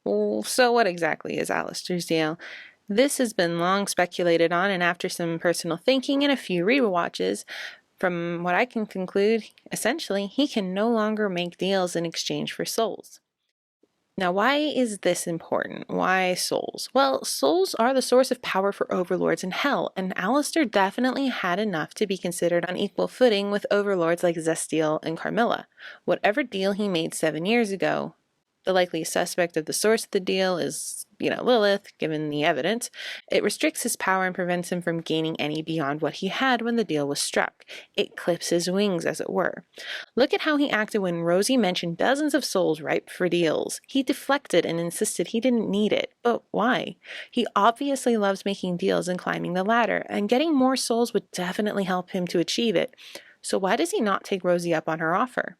Well, so what exactly is Alastor's deal? This has been long speculated on, and after some personal thinking and a few rewatches, from what I can conclude, essentially, he can no longer make deals in exchange for souls. Now, why is this important? Why souls? Well, souls are the source of power for overlords in hell, and Alastor definitely had enough to be considered on equal footing with overlords like Zestiel and Carmilla. Whatever deal he made 7 years ago, the likely suspect of the source of the deal is, Lilith, given the evidence. It restricts his power and prevents him from gaining any beyond what he had when the deal was struck. It clips his wings, as it were. Look at how he acted when Rosie mentioned dozens of souls ripe for deals. He deflected and insisted he didn't need it. But why? He obviously loves making deals and climbing the ladder, and getting more souls would definitely help him to achieve it. So why does he not take Rosie up on her offer?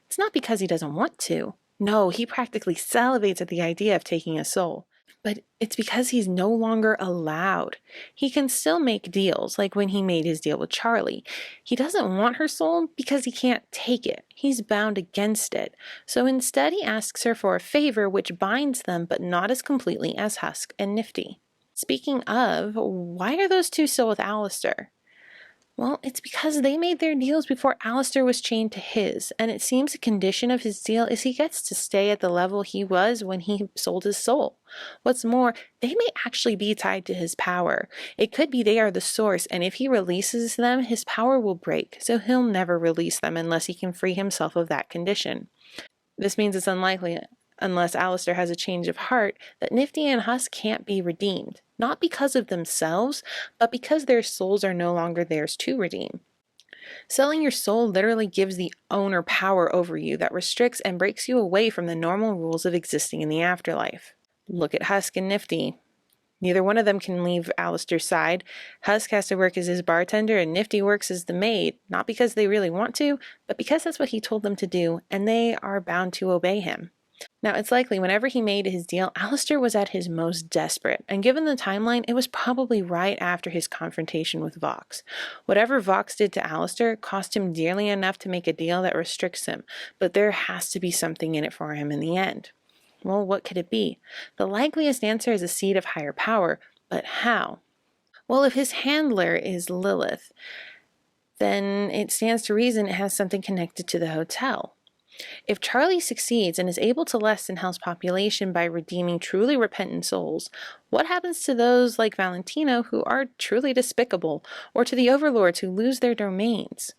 It's not because he doesn't want to. No, he practically salivates at the idea of taking a soul. But it's because he's no longer allowed. He can still make deals, like when he made his deal with Charlie. He doesn't want her soul because he can't take it. He's bound against it. So instead he asks her for a favor which binds them, but not as completely as Husk and Nifty. Speaking of, why are those two still with Alastor? Well, it's because they made their deals before Alastor was chained to his, and it seems a condition of his deal is he gets to stay at the level he was when he sold his soul. What's more, they may actually be tied to his power. It could be they are the source, and if he releases them, his power will break, so he'll never release them unless he can free himself of that condition. This means it's unlikely, unless Alastor has a change of heart, that Nifty and Husk can't be redeemed, not because of themselves, but because their souls are no longer theirs to redeem. Selling your soul literally gives the owner power over you that restricts and breaks you away from the normal rules of existing in the afterlife. Look at Husk and Nifty. Neither one of them can leave Alastor's side. Husk has to work as his bartender and Nifty works as the maid, not because they really want to, but because that's what he told them to do, and they are bound to obey him. Now, it's likely whenever he made his deal, Alastor was at his most desperate, and given the timeline, it was probably right after his confrontation with Vox. Whatever Vox did to Alastor cost him dearly enough to make a deal that restricts him, but there has to be something in it for him in the end. Well, what could it be? The likeliest answer is a seed of higher power, but how? Well, if his handler is Lilith, then it stands to reason it has something connected to the hotel. If Charlie succeeds and is able to lessen Hell's population by redeeming truly repentant souls, what happens to those like Valentino who are truly despicable, or to the overlords who lose their domains?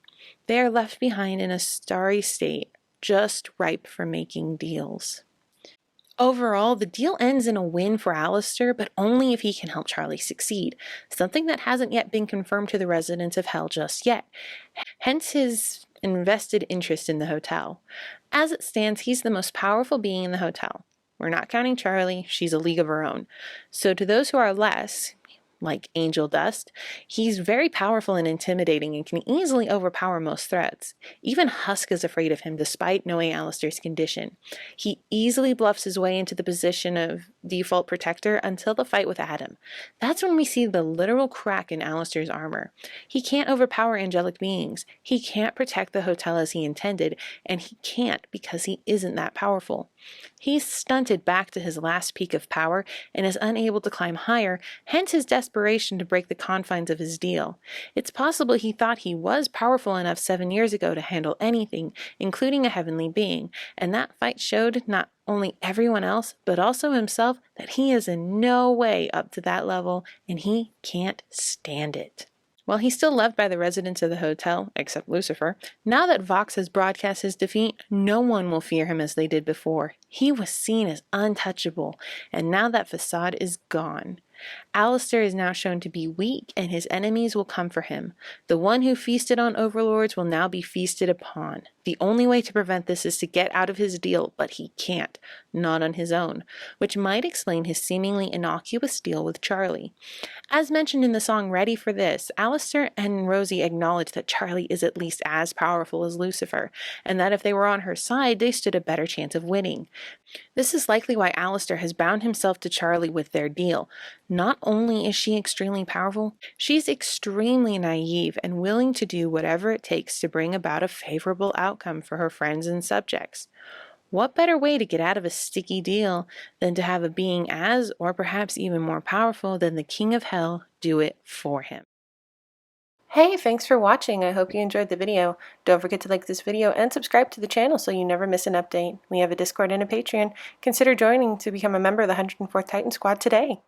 They are left behind in a starry state, just ripe for making deals. Overall, the deal ends in a win for Alastor, but only if he can help Charlie succeed, something that hasn't yet been confirmed to the residents of Hell just yet. Hence his invested interest in the hotel. As it stands, he's the most powerful being in the hotel. We're not counting Charlie, she's a league of her own. So to those who are less, like Angel Dust, he's very powerful and intimidating and can easily overpower most threats. Even Husk is afraid of him despite knowing Alastor's condition. He easily bluffs his way into the position of default protector until the fight with Adam. That's when we see the literal crack in Alastor's armor. He can't overpower angelic beings. He can't protect the hotel as he intended, and he can't because he isn't that powerful. He's stunted back to his last peak of power and is unable to climb higher, hence his desperation to break the confines of his deal. It's possible he thought he was powerful enough 7 years ago to handle anything, including a heavenly being, and that fight showed not only everyone else, but also himself, that he is in no way up to that level, and he can't stand it. While he's still loved by the residents of the hotel, except Lucifer, now that Vox has broadcast his defeat, no one will fear him as they did before. He was seen as untouchable, and now that Facade is gone, Alastor is now shown to be weak, and his enemies will come for him. The one who feasted on overlords will now be feasted upon. The only way to prevent this is to get out of his deal, but he can't, not on his own, which might explain his seemingly innocuous deal with Charlie. As mentioned in the song Ready for This, Alastor and Rosie acknowledge that Charlie is at least as powerful as Lucifer, and that if they were on her side, they stood a better chance of winning. This is likely why Alastor has bound himself to Charlie with their deal. Not only is she extremely powerful, she's extremely naive and willing to do whatever it takes to bring about a favorable outcome for her friends and subjects. What better way to get out of a sticky deal than to have a being as, or perhaps even more powerful than the King of Hell do it for him? Hey, thanks for watching. I hope you enjoyed the video. Don't forget to like this video and subscribe to the channel so you never miss an update. We have a Discord and a Patreon. Consider joining to become a member of the 104th Titan Squad today.